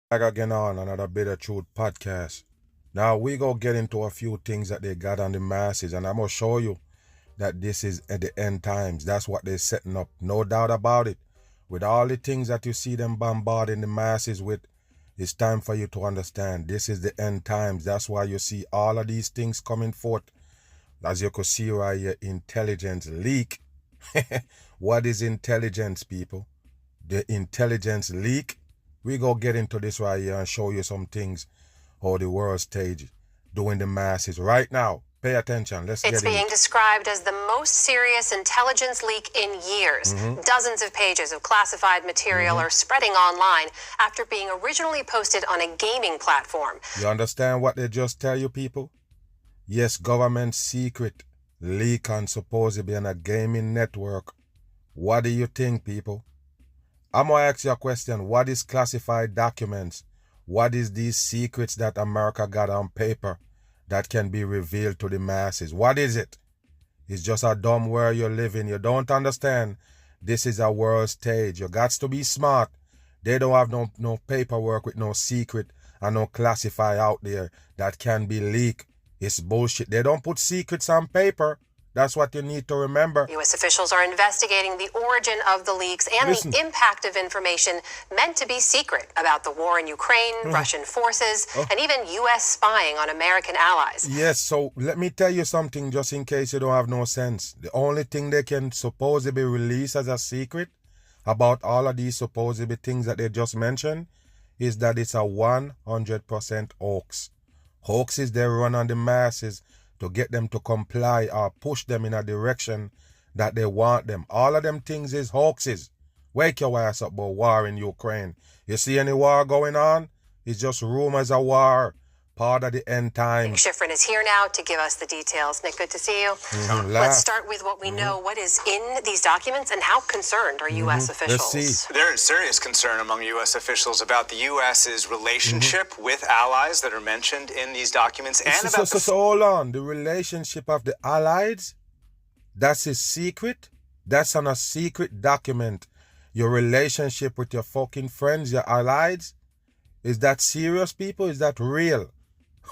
Back again on another Bitter Truth podcast. Now we go get into a few things that they got on the masses, and I'm gonna show you that this is at the end times. That's what they're setting up, no doubt about it. With all the things that you see them bombarding the masses with, it's time for you to understand this is the end times. That's why you see all of these things coming forth. As you could see right here, intelligence leak. What is intelligence, people? The intelligence leak. We go get into this right here and show you some things how the world stage doing the masses right now. Pay attention. Let's get It's in being it. described as the most serious intelligence leak in years. Dozens of pages of classified material are spreading online after being originally posted on a gaming platform. You understand what they just tell you, people? Yes, government secret leak on supposedly on a gaming network. What do you think, people? I'm going to ask you a question. What is classified documents? What is these secrets that America got on paper that can be revealed to the masses? What is it? It's just a dumb world you're living. You don't understand. This is a world stage. You got to be smart. They don't have no paperwork with no secret and no classify out there that can be leaked. It's bullshit. They don't put secrets on paper. That's what you need to remember. U.S. officials are investigating the origin of the leaks and the impact of information meant to be secret about the war in Ukraine, Russian forces, and even U.S. spying on American allies. Yes, so let me tell you something just in case you don't have no sense. The only thing they can supposedly release as a secret about all of these supposedly things that they just mentioned is that it's a 100% hoax. Hoaxes they run on the masses to get them to comply or push them in a direction that they want them. All of them things is hoaxes. Wake your ass up about war in Ukraine. You see any war going on? It's just rumors of war. Part of the end times. Nick Schifrin is here now to give us the details. Nick, good to see you. Let's start with what we know. What is in these documents and how concerned are U.S. officials? Let's see. There is serious concern among U.S. officials about the U.S.'s relationship with allies that are mentioned in these documents and about So hold on. The relationship of the allies, that's a secret. That's on a secret document. Your relationship with your fucking friends, your allies, is that serious, people? Is that real?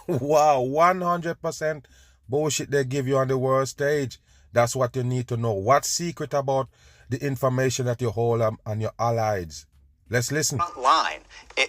Wow, 100% bullshit they give you on the world stage. That's what you need to know. What's secret about the information that you hold on your allies? Let's listen. line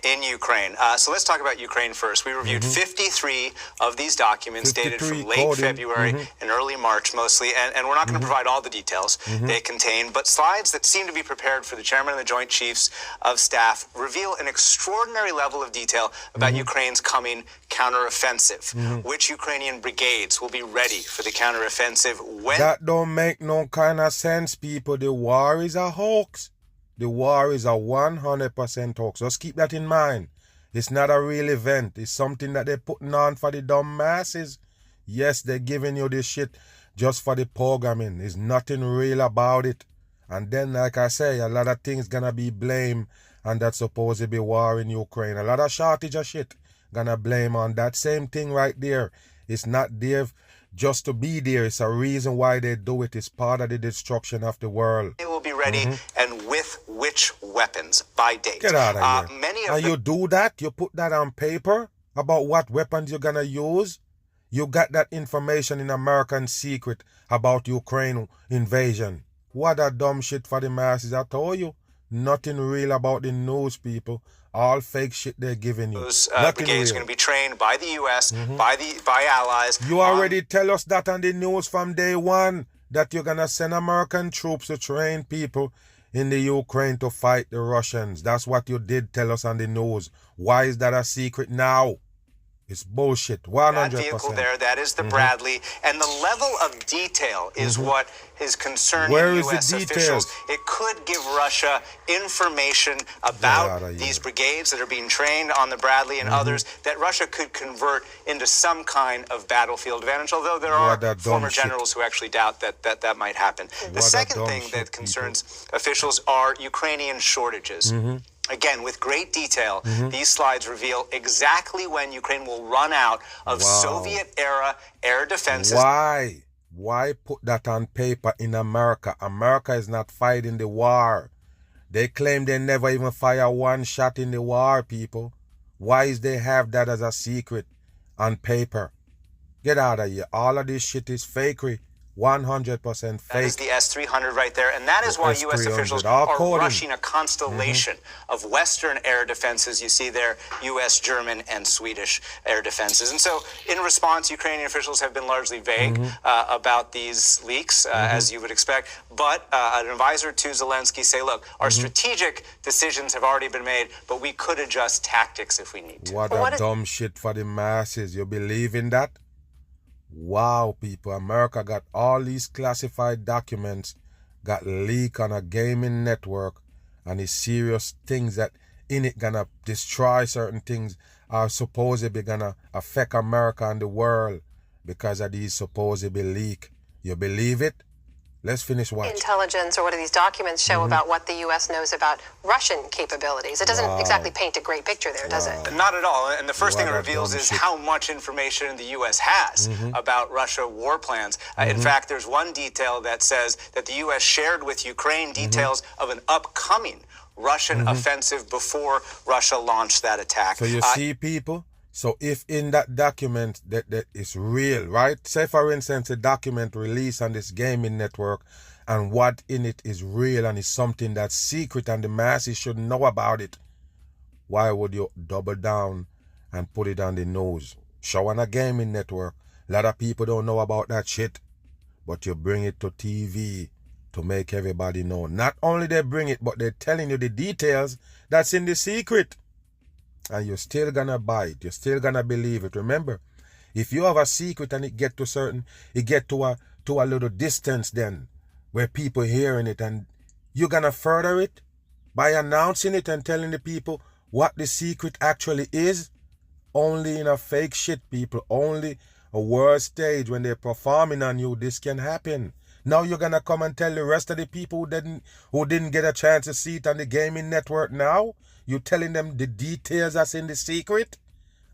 in Ukraine. So let's talk about Ukraine first. We reviewed 53 of these documents dated from late February and early March mostly, and we're not going to provide all the details they contain, but slides that seem to be prepared for the chairman of the Joint Chiefs of Staff reveal an extraordinary level of detail about Ukraine's coming counteroffensive. Which Ukrainian brigades will be ready for the counteroffensive when... That don't make no kind of sense, people. The war is a hoax. The war is a 100% hoax. Just keep that in mind. It's not a real event. It's something that they're putting on for the dumb masses. Yes, they're giving you this shit just for the programming. There's nothing real about it. And then, like I say, a lot of things gonna be blamed on that supposed be war in Ukraine. A lot of shortage of shit gonna blame on that same thing right there. It's not there just to be there. It's a reason why they do it. It's part of the destruction of the world. They will be ready and with which weapons by date. Get out of here. Many of and you do that? You put that on paper about what weapons you're gonna use? You got that information in American secret about Ukraine invasion. What a dumb shit for the masses. I told you. Nothing real about the news, people. All fake shit they're giving you. Those brigades are going to be trained by the U.S., by allies. You already tell us that on the news from day one, that you're going to send American troops to train people in the Ukraine to fight the Russians. That's what you did tell us on the news. Why is that a secret now? It's bullshit. 100%. That vehicle there, that is the Bradley. And the level of detail is what is concerning U.S. officials. It could give Russia information about these brigades that are being trained on the Bradley and others that Russia could convert into some kind of battlefield advantage, although there are former generals who actually doubt that might happen. The second thing that concerns officials are Ukrainian shortages. Again, with great detail, these slides reveal exactly when Ukraine will run out of Soviet-era air defenses. Why? Why put that on paper in America? America is not fighting the war. They claim they never even fire one shot in the war, people. Why is they have that as a secret on paper? Get out of here. All of this shit is fakery. 100% fake. That is the S-300 right there, and that is why U.S. officials are rushing a constellation of Western air defenses. You see there, U.S., German, and Swedish air defenses. And so, in response, Ukrainian officials have been largely vague about these leaks, as you would expect. But an advisor to Zelensky say, look, our strategic decisions have already been made, but we could adjust tactics if we need to. What a dumb shit for the masses. You believe in that? Wow, people, America got all these classified documents, got leaked on a gaming network, and it's serious things that in it gonna destroy certain things are supposedly gonna affect America and the world because of these supposedly leak. You believe it? Let's finish watching. Intelligence, or what do these documents show about what the U.S. knows about Russian capabilities? It doesn't exactly paint a great picture there, does it? Not at all. And the first thing it reveals is how much information the U.S. has about Russia war plans. In fact, there's one detail that says that the U.S. shared with Ukraine details of an upcoming Russian offensive before Russia launched that attack. So you see, people? So if in that document that is real, right? Say for instance a document released on this gaming network and what in it is real and is something that's secret and the masses should know about it, why would you double down and put it on the news? Show on a gaming network. A lot of people don't know about that shit, but you bring it to TV to make everybody know. Not only they bring it, but they're telling you the details that's in the secret. And you're still gonna buy it. You're still gonna believe it. Remember, if you have a secret and it get to a little distance then where people hearing it, and you're gonna further it by announcing it and telling the people what the secret actually is. Only in a fake shit, people. Only a world stage when they're performing on you, this can happen. Now you're gonna come and tell the rest of the people who didn't get a chance to see it on the gaming network now? You telling them the details that's in the secret?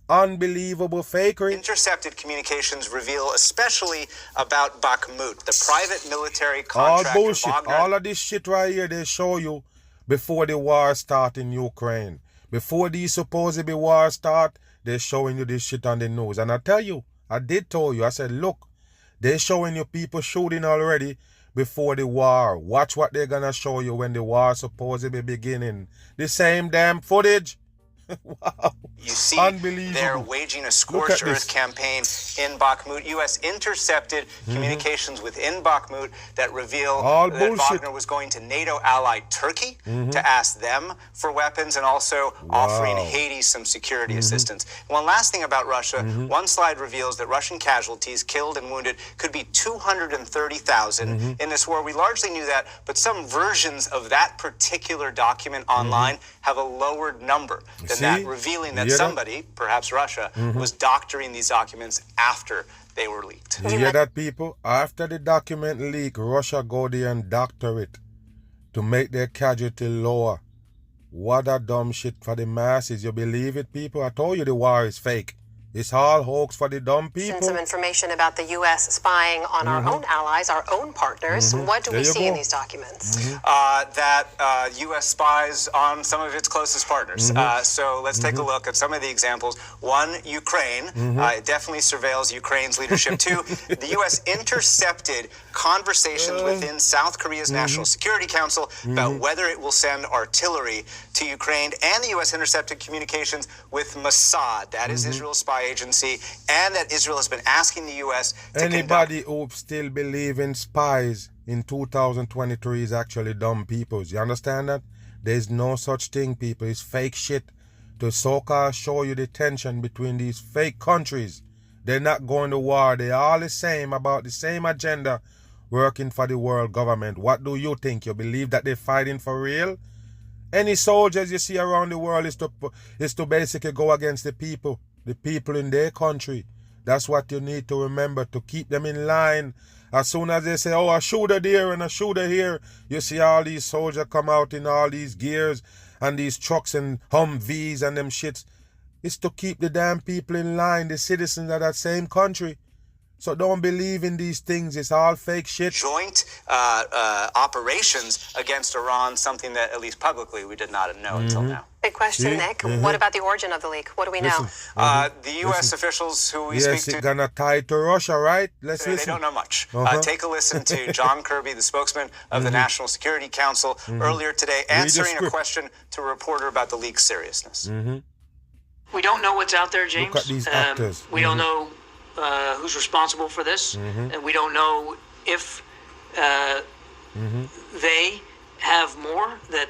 Unbelievable fakery. Intercepted communications reveal especially about Bakhmut, the private military contractor. All bullshit. All of this shit right here they show you before the war start in Ukraine. Before these supposedly war start, they're showing you this shit on the news. And I tell you, I did tell you, I said, look, they're showing you people shooting already before the war. Watch what they're gonna show you when the war supposedly beginning. The same damn footage. Wow. You see, they're waging a scorched earth campaign in Bakhmut. U.S. intercepted communications within Bakhmut that reveal that Wagner was going to NATO ally Turkey to ask them for weapons and also offering Haiti some security assistance. One last thing about Russia, one slide reveals that Russian casualties killed and wounded could be 230,000 in this war. We largely knew that, but some versions of that particular document online have a lowered number than that, revealing that somebody, perhaps Russia, was doctoring these documents after they were leaked. You hear that, people? After the document leak, Russia go there and doctor it to make their casualty lower. What a dumb shit for the masses. You believe it, people? I told you the war is fake. It's all hoax for the dumb people. Some information about the U.S. spying on our own allies, our own partners. What do we see in these documents? That U.S. spies on some of its closest partners. So let's take a look at some of the examples. One, Ukraine. It definitely surveils Ukraine's leadership too. The U.S. intercepted conversations within South Korea's National Security Council about whether it will send artillery to Ukraine, and the U.S. intercepted communications with Mossad, that is Israel's spy agency, and that Israel has been asking the U.S. to Anybody who still believe in spies in 2023 is actually dumb people. You understand that? There's no such thing, people. It's fake shit to so-called show you the tension between these fake countries. They're not going to war. They're all the same, about the same agenda, working for the world government. What do you think? You believe that they're fighting for real? Any soldiers you see around the world is to basically go against the people in their country. That's what you need to remember, to keep them in line. As soon as they say, oh, a shooter there and a shooter here, you see all these soldiers come out in all these gears and these trucks and Humvees and them shits. It's to keep the damn people in line, the citizens of that same country. So don't believe in these things. It's all fake shit. Joint operations against Iran, something that at least publicly we did not know until now. Big question, Nick. What about the origin of the leak? What do we know? The U.S. officials who we speak to... Yes, it's gonna tie to Russia, right? Let's listen. They don't know much. Take a listen to John Kirby, the spokesman of the National Security Council, earlier today, answering a question to a reporter about the leak's seriousness. We don't know what's out there, James. Look at these actors. We don't know who's responsible for this, and we don't know if they have more that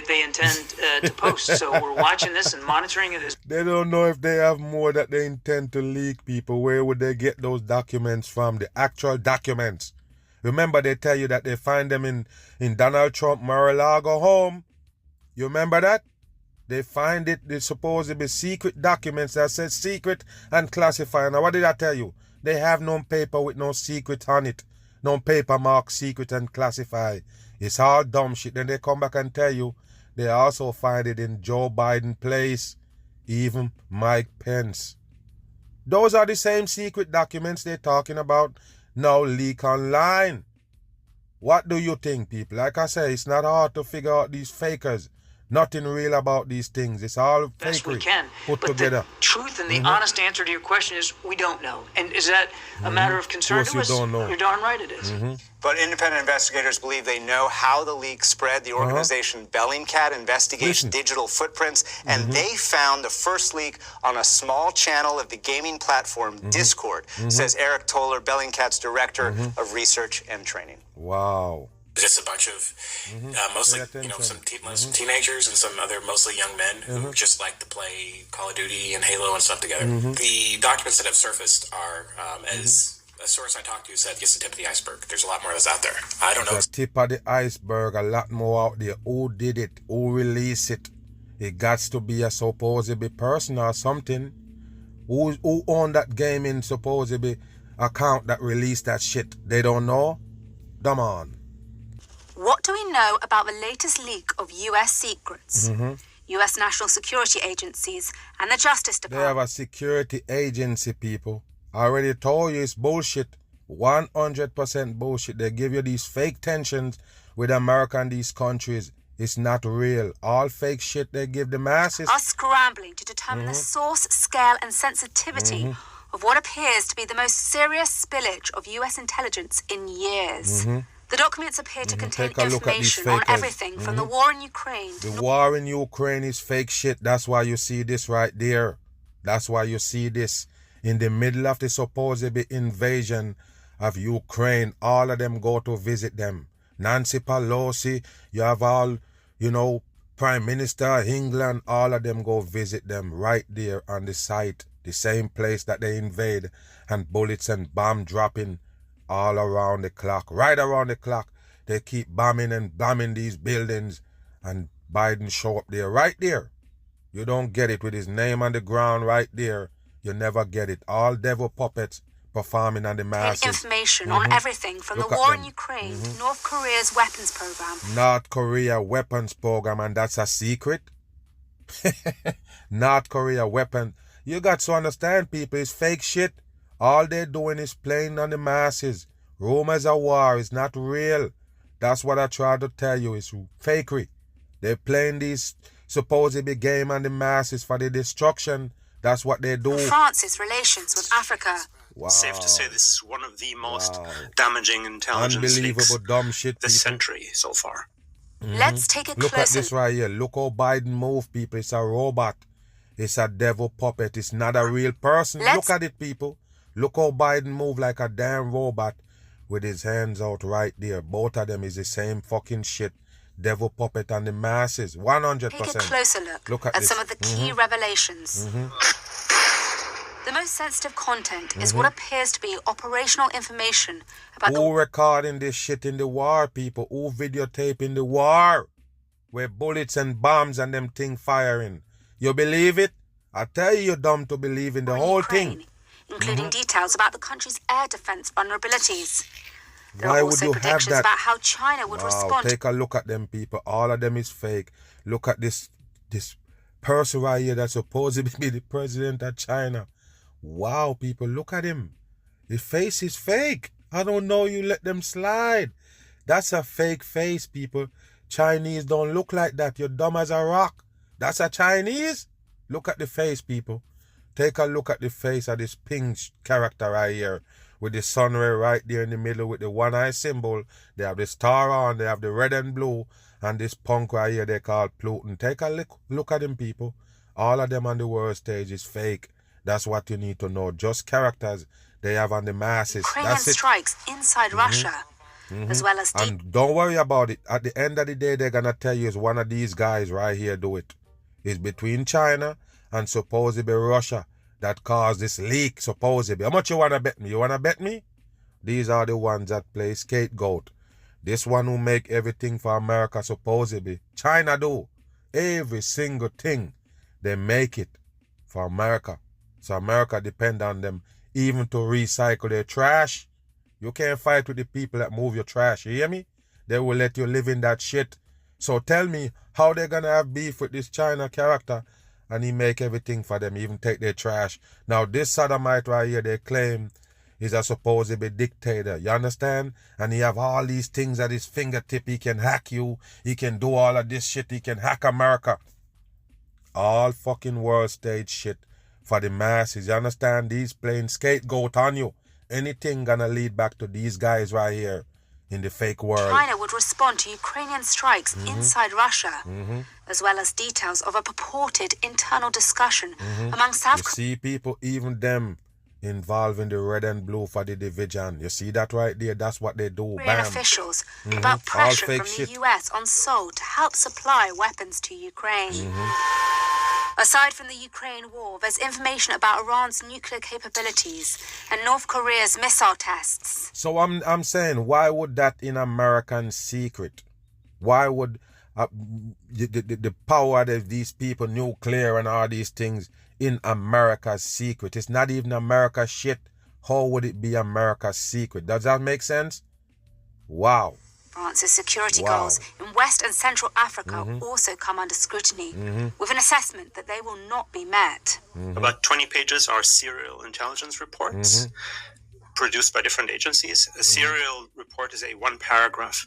they intend to post. So we're watching this and monitoring it. They don't know if they have more that they intend to leak, people. Where would they get those documents from? The actual documents. Remember, they tell you that they find them in Donald Trump Mar-a-Lago home. You remember that? They find it, they supposed to be secret documents that says secret and classified. Now, what did I tell you? They have no paper with no secret on it. No paper marked secret and classified. It's all dumb shit. Then they come back and tell you they also find it in Joe Biden's place, even Mike Pence. Those are the same secret documents they're talking about now leak online. What do you think, people? Like I say, it's not hard to figure out these fakers. Nothing real about these things. It's all best we fakery can. put but together. The truth and the honest answer to your question is we don't know. And is that a matter of concern to us? You don't know. You're darn right it is. But independent investigators believe they know how the leak spread. The organization Bellingcat investigates digital footprints, and they found the first leak on a small channel of the gaming platform Discord, says Eric Toller, Bellingcat's director of research and training. Wow. Just a bunch of mostly, some teenagers and some other mostly young men who just like to play Call of Duty and Halo and stuff together. The documents that have surfaced are, as a source I talked to said, just the tip of the iceberg. There's a lot more that's out there. I don't know. The tip of the iceberg, a lot more out there. Who did it? Who released it? It got to be a supposedly person or something. Who owned that gaming supposedly account that released that shit? They don't know? Come on. What do we know about the latest leak of U.S. secrets? U.S. national security agencies and the Justice They Department. have a security agency, people. I already told you it's bullshit. 100% bullshit. They give you these fake tensions with America and these countries. It's not real. All fake shit they give the masses. Are scrambling to determine the source, scale and sensitivity of what appears to be the most serious spillage of U.S. intelligence in years. The documents appear to contain information on everything from the war in Ukraine. The war in Ukraine is fake shit. That's why you see this right there. That's why you see this. In the middle of the supposed invasion of Ukraine, all of them go to visit them. Nancy Pelosi, you have all, Prime Minister, England, all of them go visit them right there on the site. The same place that they invade, and bullets and bomb dropping all around the clock, right around the clock. They keep bombing and bombing these buildings, and Biden show up there, right there. You don't get it with his name on the ground right there. You never get it. All devil puppets performing on the masses. Information on everything from the war in Ukraine to North Korea's weapons program. North Korea weapons program, and that's a secret? North Korea weapon. You got to understand, people, it's fake shit. All they're doing is playing on the masses. Rumors of war is not real. That's what I tried to tell you. It's fakery. They're playing these supposedly game on the masses for the destruction. That's what they do. France's relations with Africa. Wow. Safe to say this is one of the most damaging intelligence leaks dumb shit, this century so far. Let's take a closer look at this right here. Look how Biden move, people. It's a robot. It's a devil puppet. It's not a real person. Look at it, people. Look how Biden move like a damn robot with his hands out right there. Both of them is the same fucking shit. Devil puppet on the masses. 100%. Take a closer look at some of the key revelations. The most sensitive content is what appears to be operational information about who recording this shit in the war, people? Who videotaping the war? Where bullets and bombs and them thing firing. You believe it? I tell you, you're dumb to believe in the whole thing. Including details about the country's air defense vulnerabilities. There Why are would also you have predictions that? about how China would respond. Take a look at them, people. All of them is fake. Look at this person right here that's supposed to be the president of China. Wow, people, look at him. His face is fake. I don't know, you let them slide. That's a fake face, people. Chinese don't look like that. You're dumb as a rock. That's a Chinese? Look at the face, people. Take a look at the face of this pink character right here. With the sun ray right there in the middle with the one eye symbol. They have the star on, they have the red and blue. And this punk right here they call Pluton. Take a look at them, people. All of them on the world stage is fake. That's what you need to know. Just characters they have on the masses. Ukrainian strikes inside Russia, as well as deep... And don't worry about it. At the end of the day, they're going to tell you it's one of these guys right here do it. It's between China and supposedly Russia that caused this leak, supposedly. How much you want to bet me? You want to bet me? These are the ones that play scapegoat. This one who make everything for America, supposedly. China do. Every single thing, they make it for America. So America depend on them even to recycle their trash. You can't fight with the people that move your trash, you hear me? They will let you live in that shit. So tell me how they're going to have beef with this China character and he make everything for them, even take their trash. Now this sodomite right here, they claim is a supposed dictator, you understand? And he have all these things at his fingertip. He can hack you, he can do all of this shit, he can hack America. All fucking world stage shit for the masses, you understand? These playing scapegoat on you. Anything gonna lead back to these guys right here in the fake world. China would respond to Ukrainian strikes inside Russia, as well as details of a purported internal discussion among South Korea. You see people, even them, involving the red and blue for the division. You see that right there? That's what they do. Korean officials about pressure from the US on Seoul to help supply weapons to Ukraine. Aside from the Ukraine war, there's information about Iran's nuclear capabilities and North Korea's missile tests. So I'm saying, why would that in American secret? Why would the power of these people, nuclear and all these things, in America's secret? It's not even America's shit. How would it be America's secret? Does that make sense? Wow. France's security goals in West and Central Africa also come under scrutiny, with an assessment that they will not be met. About 20 pages are serial intelligence reports produced by different agencies. A serial report is a one-paragraph,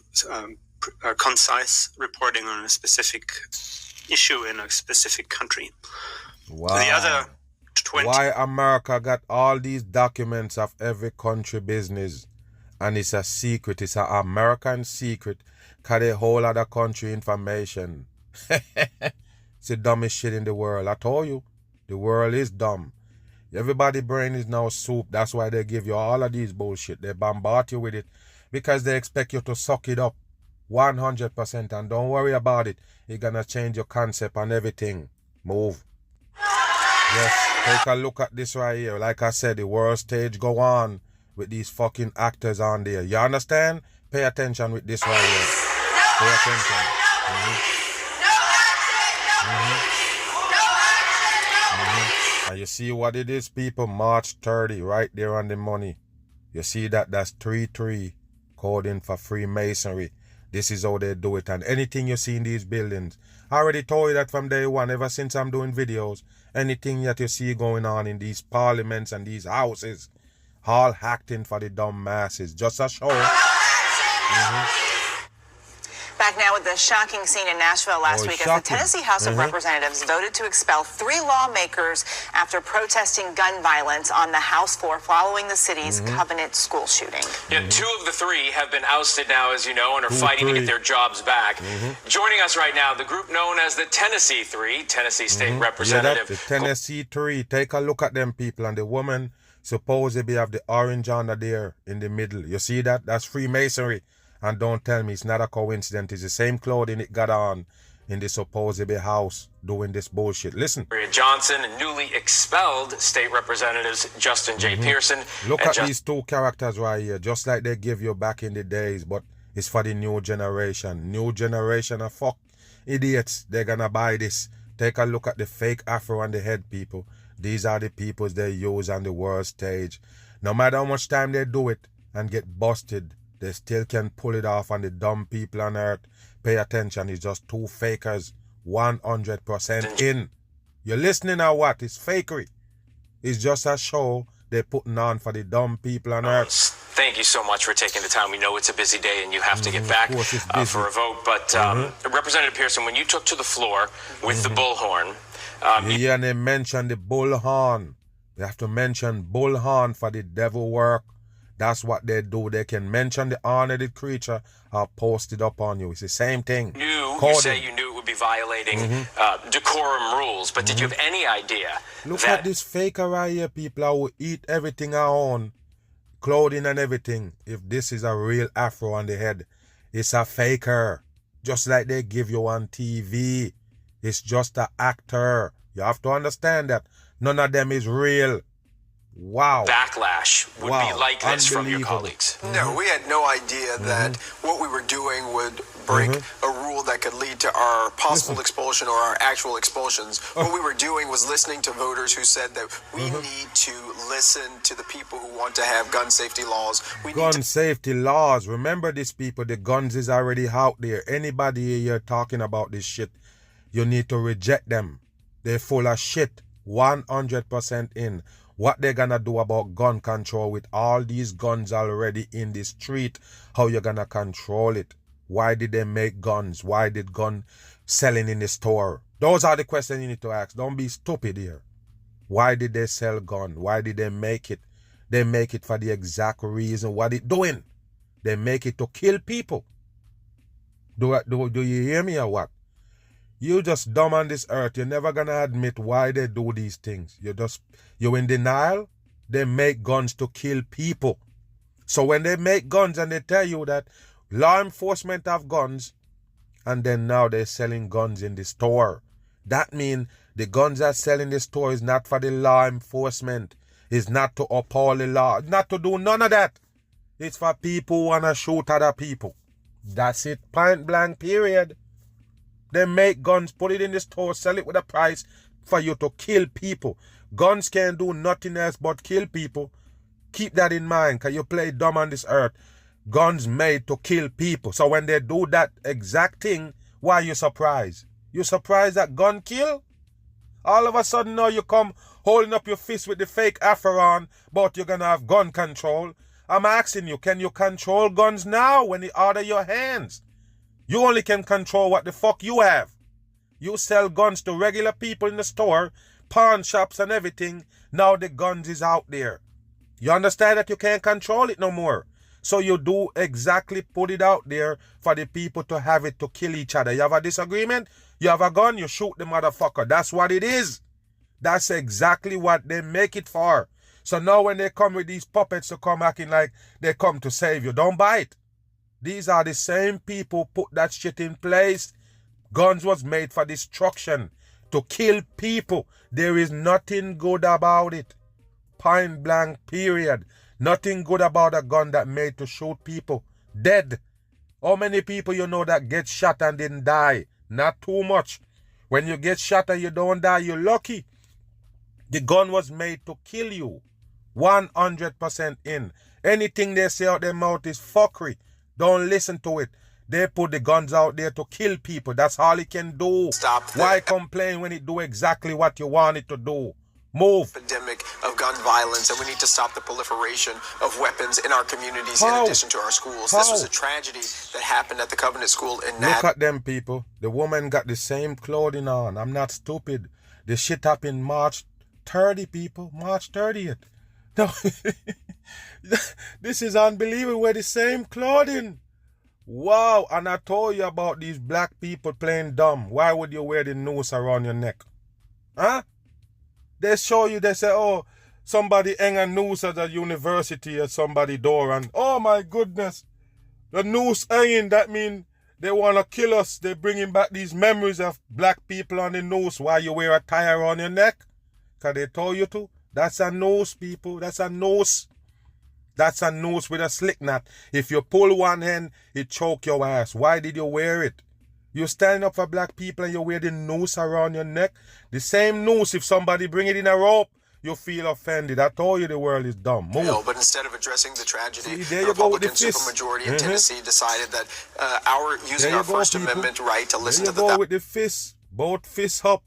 concise reporting on a specific issue in a specific country. Wow. The other 20... Why America got all these documents of every country business? And it's a secret. It's an American secret. Because they hold other country information. It's the dumbest shit in the world. I told you. The world is dumb. Everybody's brain is now soup. That's why they give you all of these bullshit. They bombard you with it. Because they expect you to suck it up 100%. And don't worry about it. It's going to change your concept and everything. Move. Yes, take a look at this right here. Like I said, the world stage go on with these fucking actors on there. You understand? Pay attention with this right here. Pay attention. And you see what it is, people? March 30, right there on the money. You see that? That's 3-3 coding for Freemasonry. This is how they do it. And anything you see in these buildings, I already told you that from day one, ever since I'm doing videos, anything that you see going on in these parliaments and these houses, all hacked in for the dumb masses. Just a show. Back now with the shocking scene in Nashville last week as the Tennessee House of Representatives voted to expel 3 lawmakers after protesting gun violence on the House floor following the city's Covenant school shooting. Yeah, 2 of the 3 have been ousted now, as you know, and are fighting to get their jobs back. Joining us right now, the group known as the Tennessee 3, Tennessee State Representative. Yeah, the Tennessee 3. Take a look at them people. And the woman supposedly have the orange under there in the middle. You see that? That's Freemasonry. And don't tell me it's not a coincidence. It's the same clothing it got on in the supposedly house doing this bullshit. Listen. Johnson and newly expelled state representatives Justin J. Pearson. Look at these 2 characters right here. Just like they give you back in the days. But it's for the new generation. New generation of fuck idiots. They're gonna buy this. Take a look at the fake afro on the head, people. These are the peoples they use on the world stage. No matter how much time they do it and get busted, they still can pull it off on the dumb people on earth. Pay attention, it's just 2 fakers, 100% in. You're listening or what? It's fakery. It's just a show they're putting on for the dumb people on earth. Thank you so much for taking the time. We know it's a busy day and you have to get back for a vote. But Representative Pearson, when you took to the floor with the bullhorn... yeah, and they mentioned the bullhorn. They have to mention bullhorn for the devil work. That's what they do. They can mention the honored creature or post it up on you. It's the same thing. You say you knew it would be violating decorum rules, but did you have any idea Look at this faker right here, people who eat everything I own, clothing and everything. If this is a real afro on the head, it's a faker. Just like they give you on TV. It's just an actor. You have to understand that. None of them is real. Wow. Backlash would be like this from your colleagues? No, we had no idea that what we were doing would break a rule that could lead to our possible expulsion or our actual expulsions. What we were doing was listening to voters who said that we need to listen to the people who want to have gun safety laws. Gun safety laws. Remember this, people. The guns is already out there. Anybody here talking about this shit, you need to reject them. They're full of shit. 100% in. What they're gonna do about gun control with all these guns already in the street? How you gonna control it? Why did they make guns? Why did gun selling in the store? Those are the questions you need to ask. Don't be stupid here. Why did they sell gun? Why did they make it? They make it for the exact reason what it doing. They make it to kill people. Do you hear me or what? You just dumb on this earth. You're never gonna admit why they do these things. You're in denial. They make guns to kill people. So when they make guns and they tell you that law enforcement have guns, and then now they're selling guns in the store, that means the guns that sell in the store is not for the law enforcement. It's not to uphold the law. Not to do none of that. It's for people who wanna shoot other people. That's it. Point blank, period. They make guns, put it in the store, sell it with a price for you to kill people. Guns can't do nothing else but kill people. Keep that in mind, because you play dumb on this earth. Guns made to kill people. So when they do that exact thing, why are you surprised? You surprised that gun kill? All of a sudden now you come holding up your fist with the fake afro on, but you're going to have gun control. I'm asking you, can you control guns now when they out of your hands? You only can control what the fuck you have. You sell guns to regular people in the store, pawn shops and everything. Now the guns is out there. You understand that you can't control it no more. So you do exactly put it out there for the people to have it to kill each other. You have a disagreement? You have a gun, you shoot the motherfucker. That's what it is. That's exactly what they make it for. So now when they come with these puppets to come acting like they come to save you, don't buy it. These are the same people put that shit in place. Guns was made for destruction, to kill people. There is nothing good about it. Point blank, period. Nothing good about a gun that made to shoot people. Dead. How many people you know that get shot and didn't die? Not too much. When you get shot and you don't die, you're lucky. The gun was made to kill you. 100% in. Anything they say out their mouth is fuckery. Don't listen to it. They put the guns out there to kill people. That's all it can do. Why complain when it do exactly what you want it to do? Move. Epidemic of gun violence, and we need to stop the proliferation of weapons in our communities in addition to our schools. This was a tragedy that happened at the Covenant School in Look at them people. The woman got the same clothing on. I'm not stupid. The shit happened March 30, people. March 30th. No. This is unbelievable. We're the same clothing. Wow. And I told you about these black people playing dumb. Why would you wear the noose around your neck? Huh? They show you, they say, oh, somebody hang a noose at a university at somebody's door, and oh my goodness, the noose hanging, that means they want to kill us. They're bringing back these memories of black people on the noose. Why you wear a tie around your neck? Because they told you to. That's a noose, people. That's a noose. That's a noose with a slick knot. If you pull one hand, it choke your ass. Why did you wear it? You stand up for black people and you wear the noose around your neck. The same noose, if somebody bring it in a rope, you feel offended. I told you the world is dumb. Move. No, but instead of addressing the tragedy, the Republican supermajority in Tennessee decided that using our First Amendment right to listen to the... There you go with the fists, both fists up.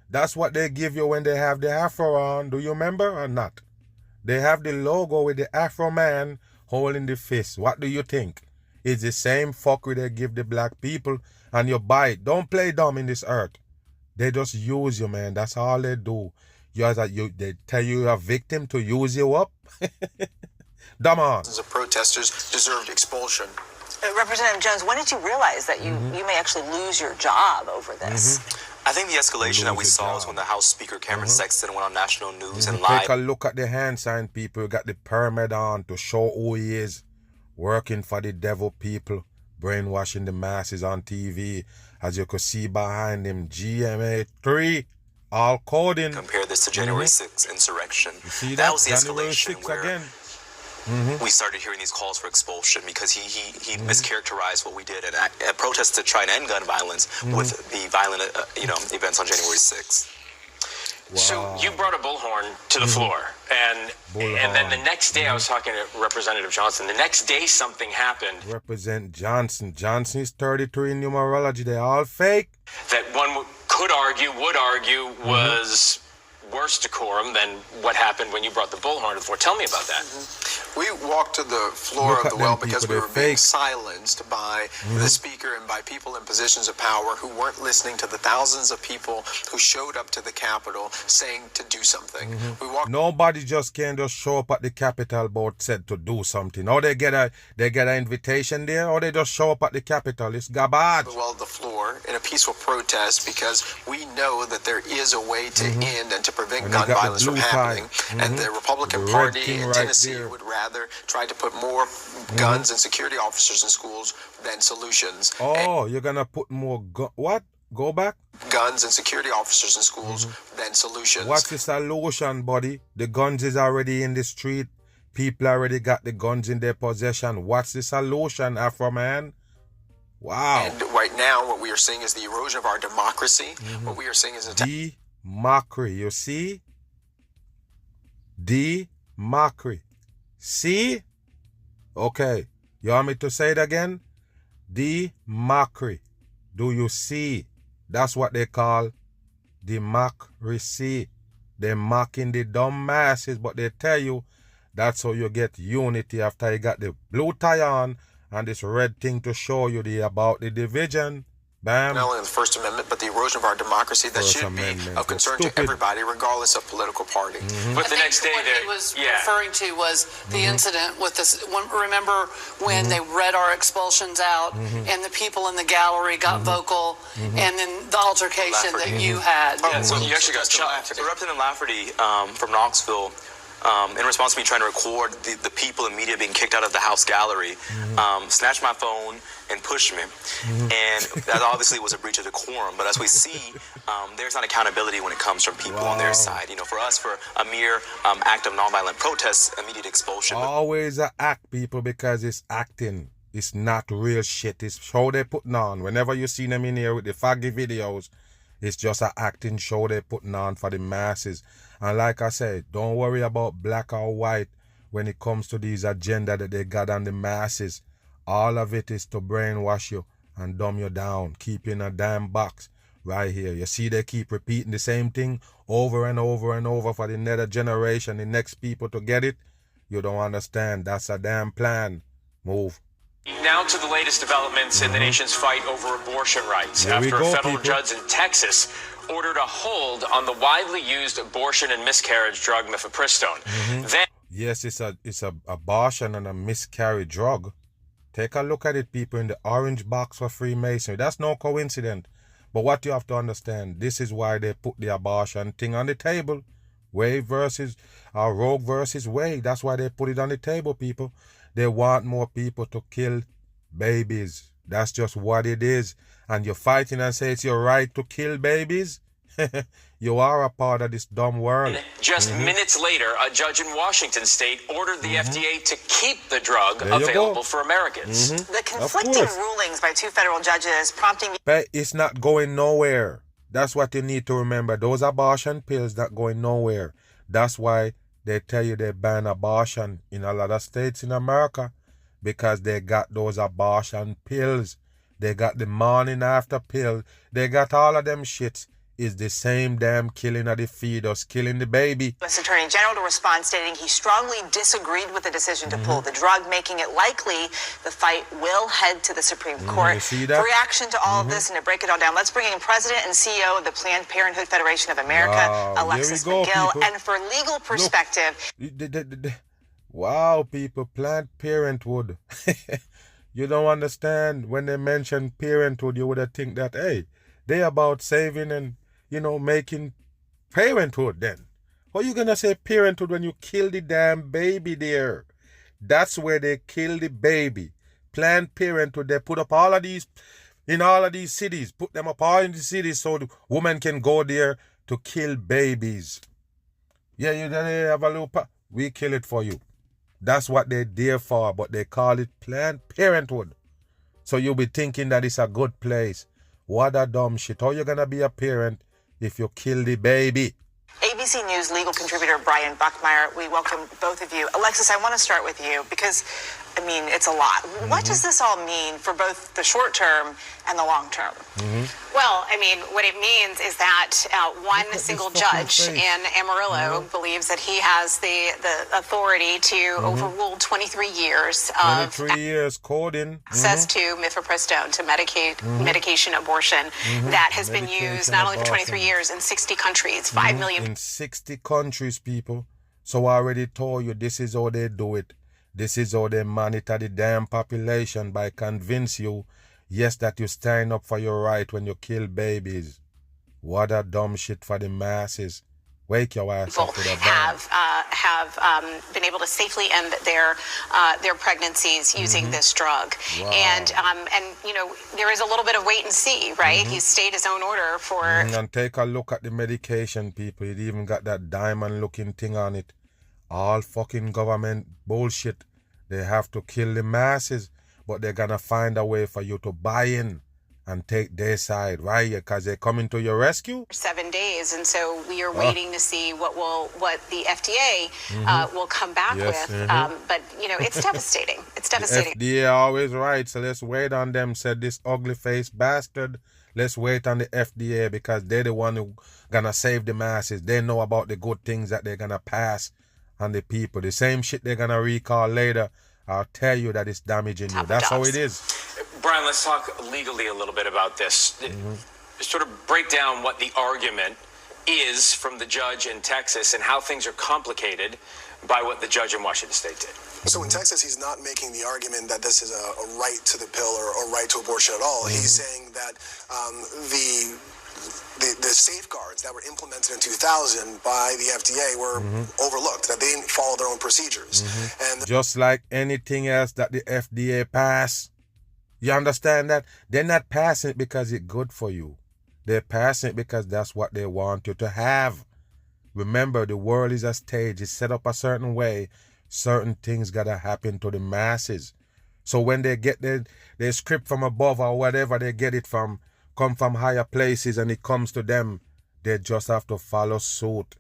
That's what they give you when they have the afro on. Do you remember or not? They have the logo with the afro man holding the fist. What do you think? It's the same fuckery they give the black people, and you buy it. Don't play dumb in this earth. They just use you, man. That's all they do. They tell you you're a victim to use you up. Dumb on. The protesters deserved expulsion. Representative Jones, when did you realize that you may actually lose your job over this? I think the escalation that we saw was when the House Speaker Cameron Sexton went on national news and lied. Take a look at the hand sign people. Got the permit on to show who he is. Working for the devil people. Brainwashing the masses on TV. As you could see behind him, GMA 3. All coding. Compare this to January 6th insurrection. You see that was the January escalation 6th where again. we started hearing these calls for expulsion because he mischaracterized what we did and protested to try and end gun violence with the violent events on January 6th. Wow. So you brought a bullhorn to the floor, and then the next day I was talking to Representative Johnson. The next day something happened. Represent Johnson. Johnson is 33 in numerology. They're all fake. That one would argue was worse decorum than what happened when you brought the bullhorn to the floor. Tell me about that. We walked to the floor of the well because we were being silenced by the speaker and by people in positions of power who weren't listening to the thousands of people who showed up to the Capitol saying to do something. We walked. Nobody just can't just show up at the Capitol board said to do something. Or they get an invitation there, or they just show up at the Capitol. It's garbage. Well, the floor in a peaceful protest because we know that there is a way to end and to prevent gun violence from happening. And the Republican Party in Tennessee would rather try to put more guns and security officers in schools than solutions. Oh, you're gonna put more what? Go back? Guns and security officers in schools than solutions. What's the solution, buddy? The guns is already in the street. People already got the guns in their possession. What's the solution, Afro man? Wow. And right now, what we are seeing is the erosion of our democracy. What we are seeing is mockery. You see? Mockery. See? Okay. You want me to say it again? Mockery. Do you see? That's what they call democracy. They're mocking the dumb masses, but they tell you that's how you get unity after you got the blue tie on and this red thing to show you about the division. Bam. Not only the First Amendment, but the erosion of our democracy that should be of concern to everybody, regardless of political party. But the next day, what he was referring to was the incident with this. Remember when they read our expulsions out, and the people in the gallery got vocal, and then the altercation that you had. So you actually got shot. So Representative Lafferty from Knoxville, in response to me trying to record the people and media being kicked out of the House gallery, snatched my phone and pushed me. And that obviously was a breach of decorum. But as we see, there's not accountability when it comes from people on their side. You know, for us, for a mere act of nonviolent protest, immediate expulsion. Always an act, people, because it's acting. It's not real shit. It's show they're putting on. Whenever you see them in here with the faggy videos, it's just an acting show they're putting on for the masses. And like I said, don't worry about black or white when it comes to these agenda that they got on the masses. All of it is to brainwash you and dumb you down, keep you in a damn box right here. You see they keep repeating the same thing over and over and over for the next generation, the next people to get it. You don't understand. That's a damn plan. Move. Now to the latest developments in the nation's fight over abortion rights after a federal judge in Texas ordered a hold on the widely used abortion and miscarriage drug mifepristone. Yes, it's a abortion and a miscarriage drug. Take a look at it, people, in the orange box for Freemasonry. That's no coincidence. But what you have to understand, this is why they put the abortion thing on the table. Roe versus Wade. That's why they put it on the table, people. They want more people to kill babies. That's just what it is. And you're fighting and say it's your right to kill babies? You are a part of this dumb world. Just minutes later, a judge in Washington state ordered the FDA to keep the drug available for Americans. The conflicting rulings by two federal judges prompting... But it's not going nowhere. That's what you need to remember. Those abortion pills not going nowhere. That's why they tell you they ban abortion in a lot of states in America, because they got those abortion pills. They got the morning after pill. They got all of them shits is the same damn killing of the fetus, killing the baby. U.S. Attorney General to respond, stating he strongly disagreed with the decision to pull the drug, making it likely the fight will head to the Supreme Court. You see that? For reaction to all of this and to break it all down, let's bring in President and CEO of the Planned Parenthood Federation of America, Alexis McGill. People. And for legal perspective... Wow, people, Planned Parenthood. You don't understand. When they mention parenthood, you would have think that, hey, they about saving and, making parenthood then. How you going to say parenthood when you kill the damn baby there? That's where they kill the baby. Planned Parenthood, they put up all of these, in all of these cities, put them up all in the cities so the woman can go there to kill babies. Yeah, you have a little, we kill it for you. That's what they're there for, but they call it Planned Parenthood. So you'll be thinking that it's a good place. What a dumb shit. How you gonna be a parent if you kill the baby? ABC News legal contributor Brian Buckmeyer, we welcome both of you. Alexis, I want to start with you because, it's a lot. What does this all mean for both the short term and the long term? Well, what it means is that one single judge in Amarillo believes that he has the authority to overrule 23 years of 23 years coding. access to mifepristone, to medication abortion that has been used not only for 23 years in 60 countries, 5 million. In 60 countries, people. So I already told you this is how they do it. This is how they monitor the damn population by convince you, yes, that you stand up for your right when you kill babies. What a dumb shit for the masses. Wake your ass up with a have been able to safely end their pregnancies using this drug. Wow. And there is a little bit of wait and see, right? He stayed his own order for... And take a look at the medication, people. It even got that diamond-looking thing on it. All fucking government bullshit. They have to kill the masses, but they're gonna find a way for you to buy in and take their side, right? Because they're coming to your rescue. 7 days, and so we are waiting to see what the FDA will come back with. But it's devastating. It's devastating. The FDA always right, so let's wait on them. Said this ugly-faced bastard. Let's wait on the FDA because they're the one who gonna save the masses. They know about the good things that they're gonna pass on the people. The same shit they're gonna recall later. I'll tell you that it's damaging you. That's how it is. Brian, let's talk legally a little bit about this. Sort of break down what the argument is from the judge in Texas and how things are complicated by what the judge in Washington State did. So in Texas, he's not making the argument that this is a right to the pill or a right to abortion at all. He's saying that the safeguards that were implemented in 2000 by the FDA were overlooked, that they didn't follow their own procedures. And just like anything else that the FDA passed, you understand that? They're not passing it because it's good for you. They're passing it because that's what they want you to have. Remember, the world is a stage. It's set up a certain way. Certain things got to happen to the masses. So when they get their script from above or whatever they get it from, come from higher places and it comes to them, they just have to follow suit.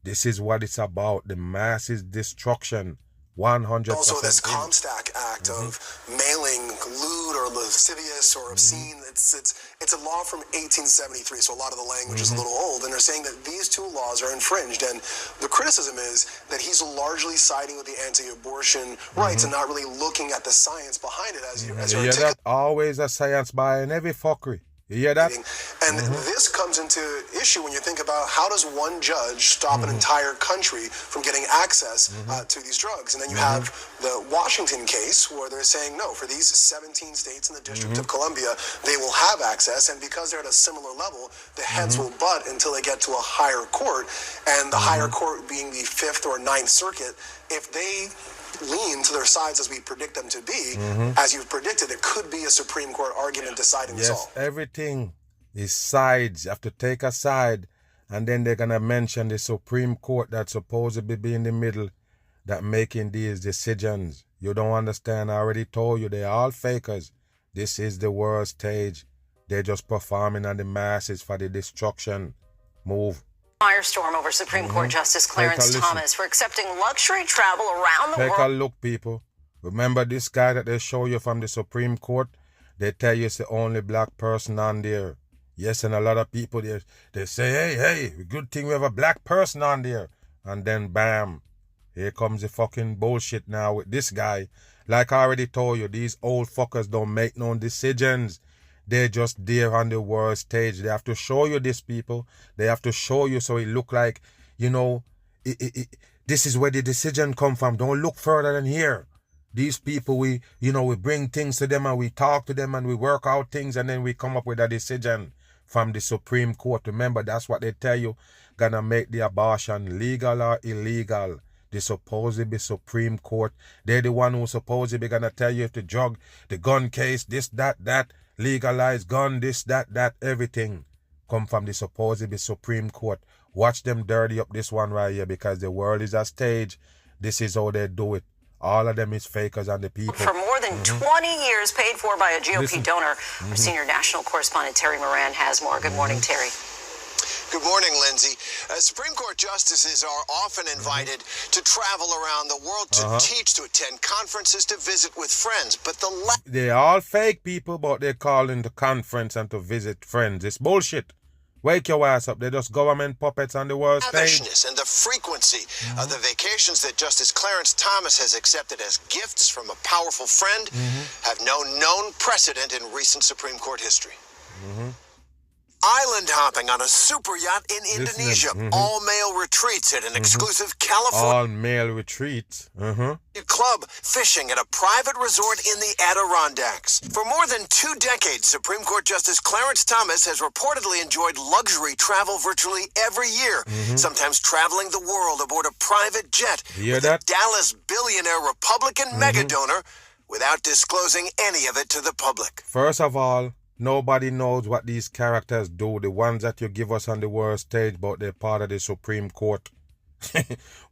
This is what it's about. The masses destruction. 100%. Also, this Comstock Act of mailing lewd or lascivious or obscene, it's a law from 1873, so a lot of the language is a little old, and they're saying that these two laws are infringed, and the criticism is that he's largely siding with the anti-abortion rights and not really looking at the science behind it as you're yeah, that always a science behind every fuckery. You hear that? And this comes into issue when you think about how does one judge stop an entire country from getting access to these drugs? And then you have the Washington case where they're saying, no, for these 17 states in the District of Columbia, they will have access. And because they're at a similar level, the heads will butt until they get to a higher court. And the higher court being the 5th or 9th Circuit, if they lean to their sides as we predict them to be, as you've predicted, it could be a Supreme Court argument deciding this all. Yes, everything is sides. You have to take a side, and then they're going to mention the Supreme Court that's supposed to be in the middle that making these decisions. You don't understand. I already told you they're all fakers. This is the world stage. They're just performing on the masses for the destruction. Move. Firestorm over Supreme Court Justice Clarence Thomas for accepting luxury travel around the world. Take a look, people. Remember this guy that they show you from the Supreme Court? They tell you it's the only black person on there. Yes, and a lot of people, they say, hey, good thing we have a black person on there. And then, bam, here comes the fucking bullshit now with this guy. Like I already told you, these old fuckers don't make no decisions. They're just there on the world stage. They have to show you this, people. They have to show you so it look like, this is where the decision come from. Don't look further than here. These people, we bring things to them and we talk to them and we work out things and then we come up with a decision from the Supreme Court. Remember, that's what they tell you. Gonna make the abortion legal or illegal. The supposedly Supreme Court. They're the one who's supposedly gonna tell you if the drug, the gun case, this, that, legalize gun, this, that, everything come from the supposedly Supreme Court. Watch them dirty up this one right here because the world is a stage. This is how they do it. All of them is fakers and the people. For more than 20 years, paid for by a GOP donor. Our senior national correspondent Terry Moran has more. Good morning, Terry. Good morning, Lindsay. Supreme Court justices are often invited to travel around the world to teach, to attend conferences, to visit with friends. But they're all fake people, but they're calling the conference and to visit friends. It's bullshit. Wake your ass up. They're just government puppets on the world stage. And the frequency of the vacations that Justice Clarence Thomas has accepted as gifts from a powerful friend have no known precedent in recent Supreme Court history. Island hopping on a super yacht in Indonesia. All-male retreats at an exclusive California all-male retreats. Club fishing at a private resort in the Adirondacks. For more than 2 decades, Supreme Court Justice Clarence Thomas has reportedly enjoyed luxury travel virtually every year, sometimes traveling the world aboard a private jet with a Dallas billionaire Republican mega donor without disclosing any of it to the public. First of all, nobody knows what these characters do, the ones that you give us on the world stage, but they're part of the Supreme Court.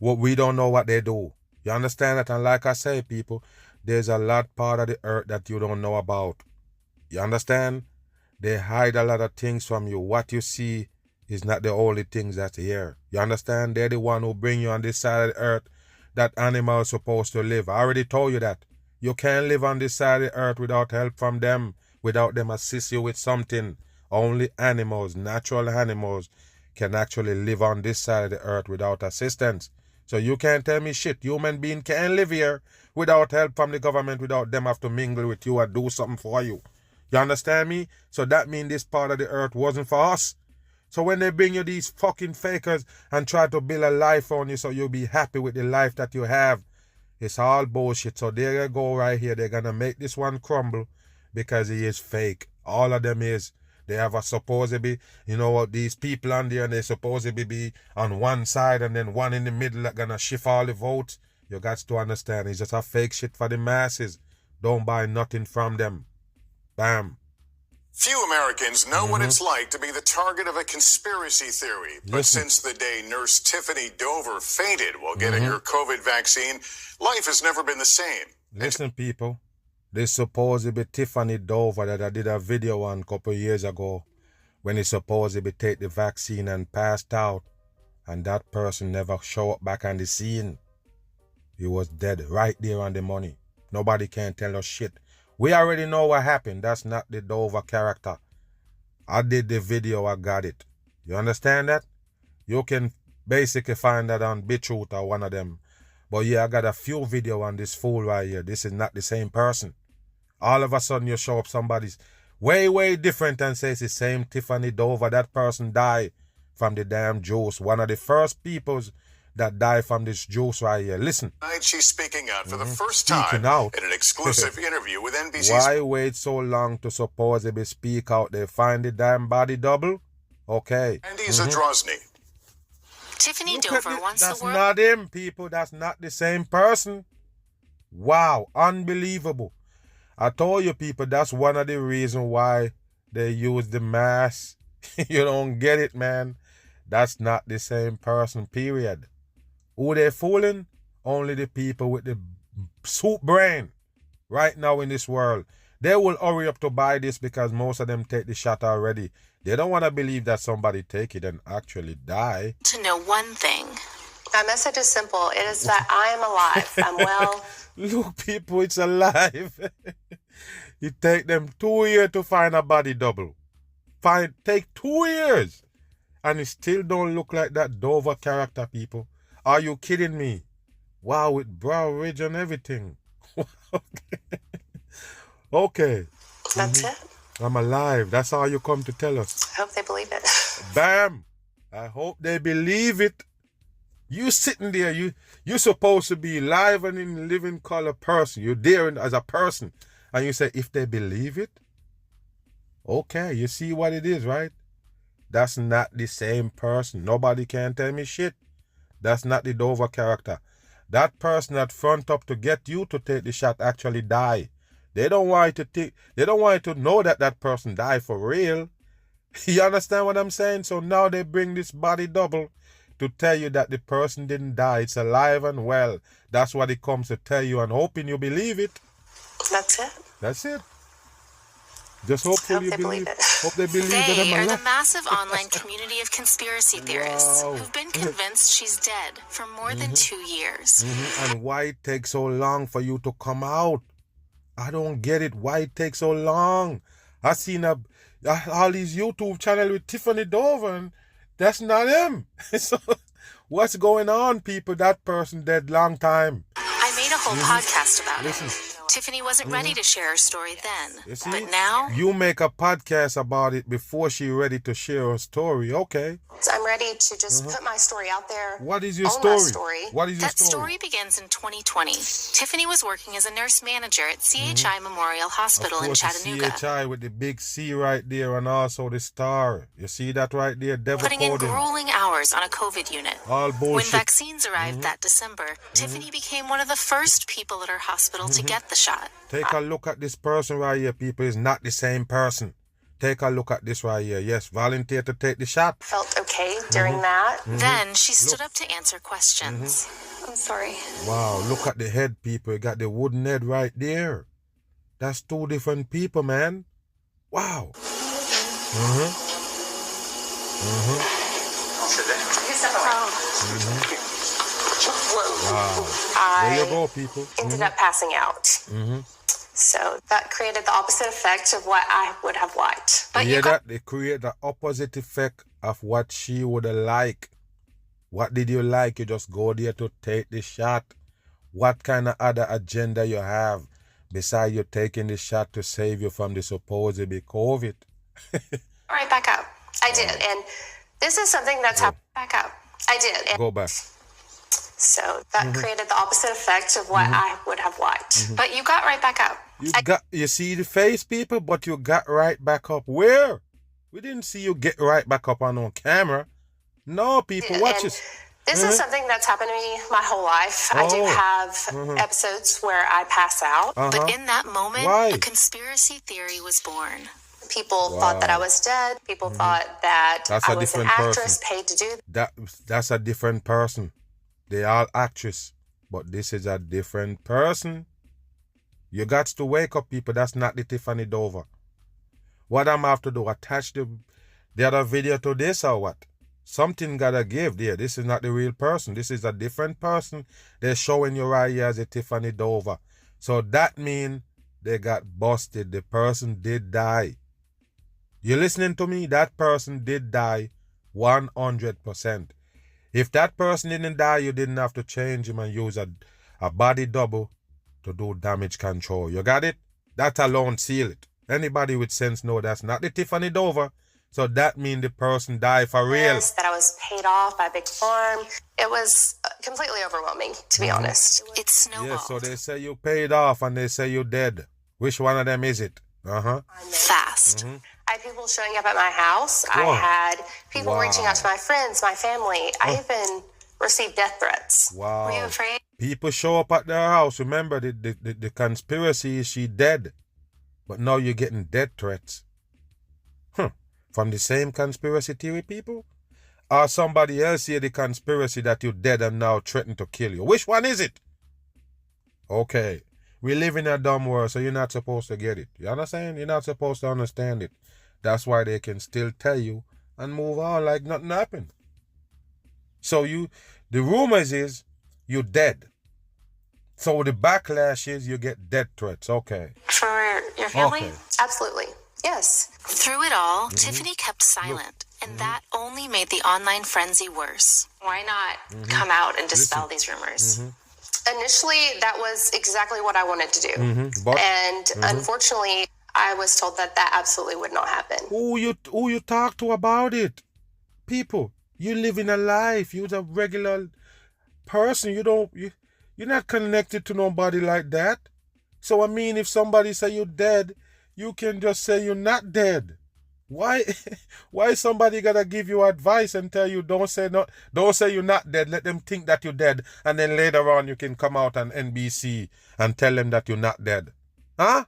We don't know what they do. You understand that? And like I say, people, there's a lot part of the earth that you don't know about. You understand? They hide a lot of things from you. What you see is not the only things that's here. You understand? They're the one who bring you on this side of the earth that animals supposed to live. I already told you that. You can't live on this side of the earth without help from them. Without them assist you with something. Only animals, natural animals, can actually live on this side of the earth without assistance. So you can't tell me shit. Human being can't live here without help from the government, without them have to mingle with you and do something for you. You understand me? So that means this part of the earth wasn't for us. So when they bring you these fucking fakers and try to build a life on you so you'll be happy with the life that you have, it's all bullshit. So there you go right here. They're going to make this one crumble. Because he is fake. All of them is. They have a supposedly, these people on there and they supposedly be on one side and then one in the middle that gonna shift all the votes. You got to understand, it's just a fake shit for the masses. Don't buy nothing from them. Bam. Few Americans know what it's like to be the target of a conspiracy theory. But since the day Nurse Tiffany Dover fainted while getting her COVID vaccine, life has never been the same. Listen, people. This supposedly Tiffany Dover that I did a video on a couple of years ago when he supposedly take the vaccine and passed out and that person never show up back on the scene. He was dead right there on the money. Nobody can tell us shit. We already know what happened. That's not the Dover character. I did the video, I got it. You understand that? You can basically find that on BitChute or one of them. But yeah, I got a few video on this fool right here. This is not the same person. All of a sudden you show up somebody's way different and says the same Tiffany Dover. That person died from the damn juice. One of the first peoples that died from this juice right here. Listen. Tonight she's speaking out for the first time in an exclusive interview with NBC. Why wait so long to supposedly speak out? They find the damn body double? Okay. Andy Zadrozny. Tiffany Dover wants That's the world. not him, people. That's not the same person. Wow. Unbelievable. I told you, people, that's one of the reasons why they use the mask. You don't get it, man. That's not the same person, period. Who they fooling? Only the people with the soup brain right now in this world. They will hurry up to buy this because most of them take the shot already. They don't want to believe that somebody take it and actually die. To know one thing. My message is simple. It is that I am alive. I'm well. Look, people, it's alive. It take them 2 years to find a body double. take 2 years. And it still don't look like that Dover character, people. Are you kidding me? Wow, with brow ridge and everything. Okay. That's it. I'm alive. That's all you come to tell us. I hope they believe it. Bam. I hope they believe it. You sitting there, you're supposed to be live and in living color person. You're there as a person. And you say, if they believe it, okay, you see what it is, right? That's not the same person. Nobody can tell me shit. That's not the Dover character. That person that front up to get you to take the shot actually die. They don't want you to know that that person died for real. You understand what I'm saying? So now they bring this body double to tell you that the person didn't die. It's alive and well. That's what it comes to tell you, and hoping you believe it. That's it. That's it. Just hopefully you believe it. Hope they believe it. They are the massive online community of conspiracy theorists who've been convinced she's dead for more than 2 years. And why it takes so long for you to come out? I don't get it. Why it takes so long? I seen all these YouTube channels with Tiffany Dover, and that's not him. So what's going on, people? That person dead long time. I made a whole podcast about it. Tiffany wasn't ready to share her story then, but now... You make a podcast about it before she's ready to share her story, okay. So I'm ready to just put my story out there. What is your story? What is your That story begins in 2020. Tiffany was working as a nurse manager at CHI Memorial Hospital in Chattanooga. CHI with the big C right there and also the star. You see that right there? Devil putting in coding. grueling hours on a COVID unit. All bullshit. When vaccines arrived that December, Tiffany became one of the first people at her hospital to get the shot. Take a look at this person right here, people. It's not the same person. Take a look at this right here. Yes, volunteer to take the shot. Felt okay during that. Then she stood up to answer questions. I'm sorry. Wow, look at the head, people. You got the wooden head right there. That's 2 different people, man. Wow. Wow. There you go, people. Ended up passing out. So that created the opposite effect of what I would have liked. But you that? They create the opposite effect of what she would have liked. What did you like? You just go there to take the shot. What kind of other agenda you have besides you taking the shot to save you from the supposed COVID? Right back up. I did. And this is something that's happened back up. I did. And go back. So that created the opposite effect of what I would have liked. But you got right back up. You see the face, people, but you got right back up. Where? We didn't see you get right back up on camera. No, people, watch this. This is something that's happened to me my whole life. I do have episodes where I pass out. But in that moment, a conspiracy theory was born. People thought that I was dead. People thought that I was an actress paid to do that. That's a different person. They all actress, but this is a different person. You got to wake up, people. That's not the Tiffany Dover. What I'm have to do, attach the other video to this or what? Something gotta give there. This is not the real person. This is a different person. They're showing you right here as a Tiffany Dover. So that means they got busted. The person did die. You listening to me? That person did die 100%. If that person didn't die, you didn't have to change him and use a body double to do damage control. You got it? That alone seal it. Anybody with sense know that's not the Tiffany Dover. So that means the person died for real. That I was paid off by Big Farm. It was completely overwhelming, to be honest. It snowballed. Yeah, so they say you paid off and they say you dead. Which one of them is it? Fast. I had people showing up at my house. I had people reaching out to my friends, my family. I even received death threats. Wow. Were you afraid? People show up at their house. Remember, the conspiracy is she dead. But now you're getting death threats. From the same conspiracy theory, people? Or somebody else hear the conspiracy that you're dead and now threaten to kill you? Which one is it? Okay. We live in a dumb world, so you're not supposed to get it. You understand? You're not supposed to understand it. That's why they can still tell you and move on like nothing happened. So the rumors is you're dead. So the backlash is you get death threats. Okay. For your family? Okay. Absolutely. Yes. Through it all, Tiffany kept silent, and that only made the online frenzy worse. Why not come out and dispel these rumors? Initially, that was exactly what I wanted to do. And unfortunately, I was told that that absolutely would not happen. Who you talk to about it? People, you live in a life. You're a regular person. You're not connected to nobody like that. So I mean, if somebody say you're dead, you can just say you're not dead. Why somebody gotta give you advice and tell you don't say you're not dead, let them think that you're dead, and then later on you can come out on NBC and tell them that you're not dead? Huh?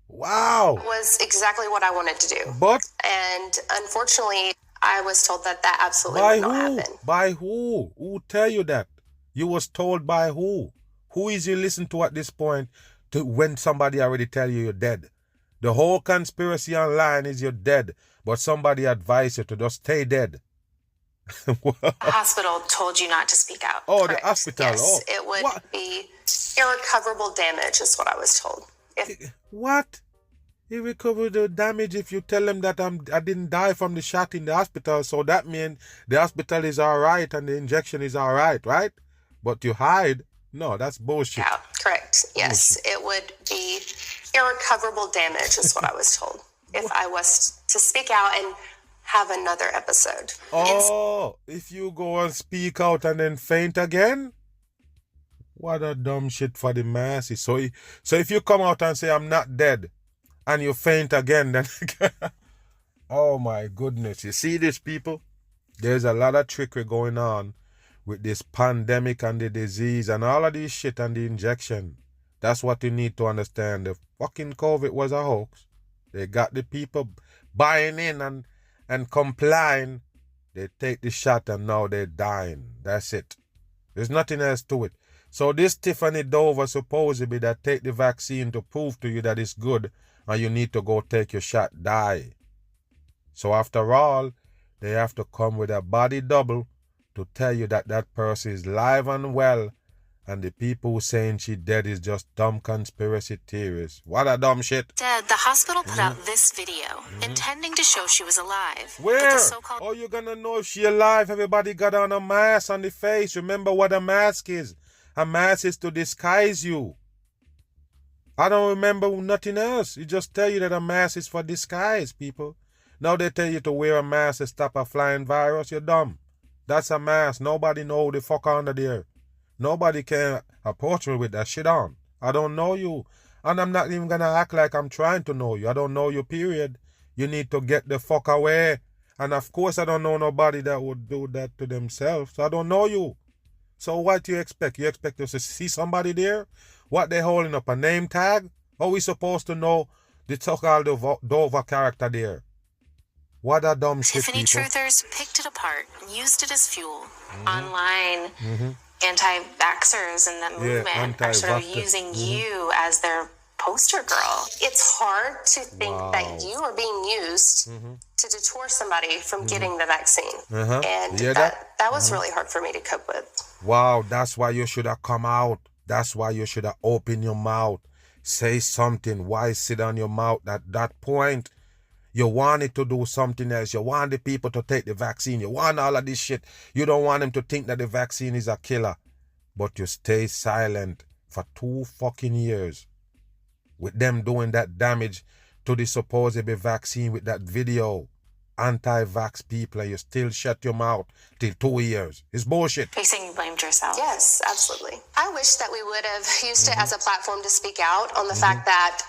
Wow. It was exactly what I wanted to do. But? And unfortunately, I was told that that absolutely would not happen. By who? Who tell you that? You was told by who? Who is you listen to at this point to when somebody already tell you you're dead? The whole conspiracy online is you're dead, but somebody advised you to just stay dead. The hospital told you not to speak out. Oh, correct? The hospital. Yes, it would be irrecoverable damage is what I was told. What? Irrecoverable damage if you tell them that I didn't die from the shot in the hospital, so that means the hospital is all right and the injection is all right, right? But you hide. No, that's bullshit. Yeah, correct. Yes, bullshit. It would be irrecoverable damage is what I was told if I was to speak out and have another episode. Oh, if you go and speak out and then faint again? What a dumb shit for the masses. So if you come out and say I'm not dead and you faint again, then oh my goodness. You see this, people? There's a lot of trickery going on with this pandemic and the disease and all of this shit and the injection. That's what you need to understand. The fucking COVID was a hoax. They got the people buying in and complying. They take the shot and now they're dying. That's it. There's nothing else to it. So this Tiffany Dover supposedly that take the vaccine to prove to you that it's good and you need to go take your shot, die. So after all, they have to come with a body double to tell you that that person is live and well, and the people who saying she dead is just dumb conspiracy theories. What a dumb shit. Dead, the hospital put out this video, intending to show she was alive. Where? Oh, you're gonna know if she alive. Everybody got on a mask on the face. Remember what a mask is. A mask is to disguise you. I don't remember nothing else. It just tell you that a mask is for disguise, people. Now they tell you to wear a mask to stop a flying virus. You're dumb. That's a mask. Nobody know who the fuck under there. Nobody can approach me with that shit on. I don't know you. And I'm not even going to act like I'm trying to know you. I don't know you, period. You need to get the fuck away. And of course, I don't know nobody that would do that to themselves. I don't know you. So what do you expect? You expect us to see somebody there? What, they holding up a name tag? How we supposed to know the so-called Dover character there? What a dumb shit, Tiffany people. truthers picked it apart and used it as fuel. Online anti-vaxxers in the movement are sort of using you as their poster girl. It's hard to think that you are being used to detour somebody from getting the vaccine. And that was really hard for me to cope with. Wow, that's why you should have come out. That's why you should have opened your mouth. Say something. Why sit on your mouth at that point? You wanted to do something else. You want the people to take the vaccine. You want all of this shit. You don't want them to think that the vaccine is a killer. But you stay silent for 2 fucking years. With them doing that damage to the supposed vaccine with that video. Anti-vax people, and you still shut your mouth till 2 years. It's bullshit. Are you saying you blamed yourself? Yes, absolutely. I wish that we would have used it as a platform to speak out on the fact that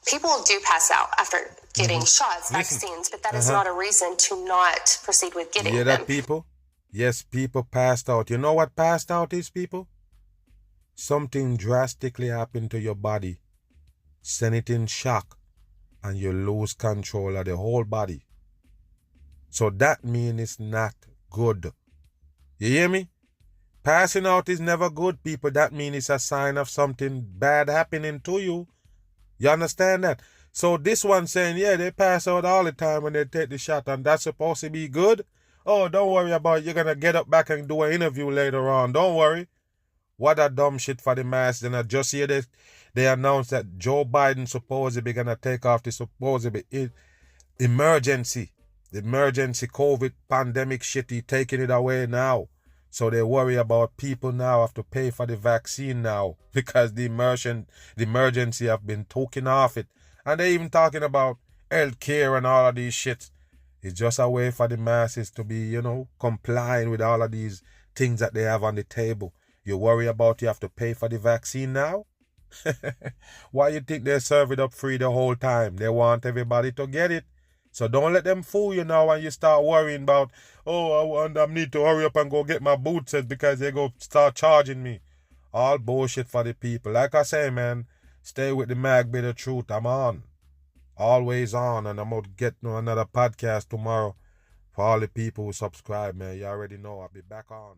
people do pass out after getting shots, vaccines, but that is not a reason to not proceed with getting them. You hear that, people? Yes, people passed out. You know what passed out is, people? Something drastically happened to your body. Send it in shock, and you lose control of the whole body. So that means it's not good. You hear me? Passing out is never good, people. That means it's a sign of something bad happening to you. You understand that? So this one saying, yeah, they pass out all the time when they take the shot, and that's supposed to be good? Oh, don't worry about it. You're going to get up back and do an interview later on. Don't worry. What a dumb shit for the mass. Then I just hear they announced that Joe Biden supposedly going to take off the supposedly emergency. The emergency COVID pandemic shit, he taking it away now. So they worry about people now have to pay for the vaccine now because the emergency have been taken off it. And they even talking about healthcare and all of these shits. It's just a way for the masses to be, complying with all of these things that they have on the table. You worry about you have to pay for the vaccine now? Why you think they serve it up free the whole time? They want everybody to get it. So don't let them fool you now when you start worrying about, I need to hurry up and go get my boots because they go start charging me. All bullshit for the people. Like I say, man, stay with the Mag Bit of Truth. I'm on. Always on. And I'm going to get another podcast tomorrow for all the people who subscribe, man. You already know I'll be back on.